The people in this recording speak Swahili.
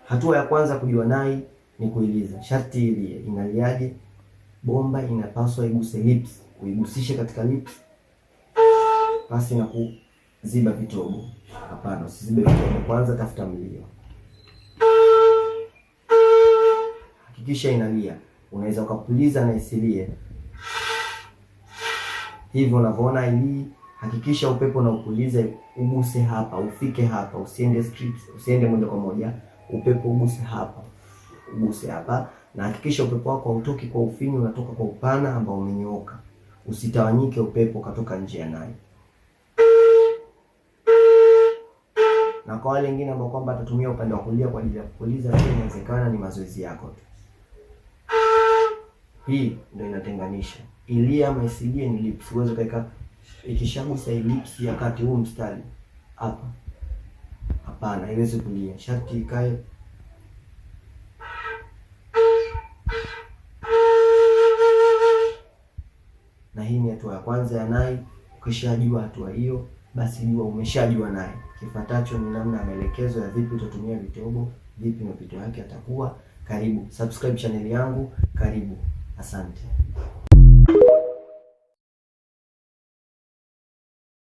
Hatua ya kwanza kujua nai ni kuiliza. Sharti ilie. Inaliaje? Bomba inapaswa iguse lips, uigusishe katika lips pasi na kuziba vitobo. Hapana, usizibe vitobo. Kwanza tafuta mlio, hakikisha inalia. Unaweza ukapuliza na isilie hivyo unavyoona ilii. Hakikisha upepo na upulize uguse hapa, ufike hapa, usiende strips, usiende moja kwa moja. Upepo uguse hapa, uguse hapa, na hakikisha upepo wako hautoki kwa ufinyu, unatoka kwa upana ambao umenyooka. Usitawanyike upepo katoka nje ya nai. Na kwa wale wengine ambao kwamba atatumia upande wa kulia kwa ajili ya kupuliza, pia inawezekana, ni mazoezi yako tu. Hii ndio inatenganisha ilia ama isilie ni lips. Uweze kaika ikishagusa lips ya kati huu mstari hapa, hapana, haiwezi kulia. Sharti ikae na hii ni hatua ya kwanza ya nai. Ukishajua hatua hiyo, basi jua umeshajua nai. Kifuatacho ni namna ya maelekezo ya vipi utatumia vitobo, vipi mapito yake atakuwa. Karibu subscribe channel yangu, karibu, asante.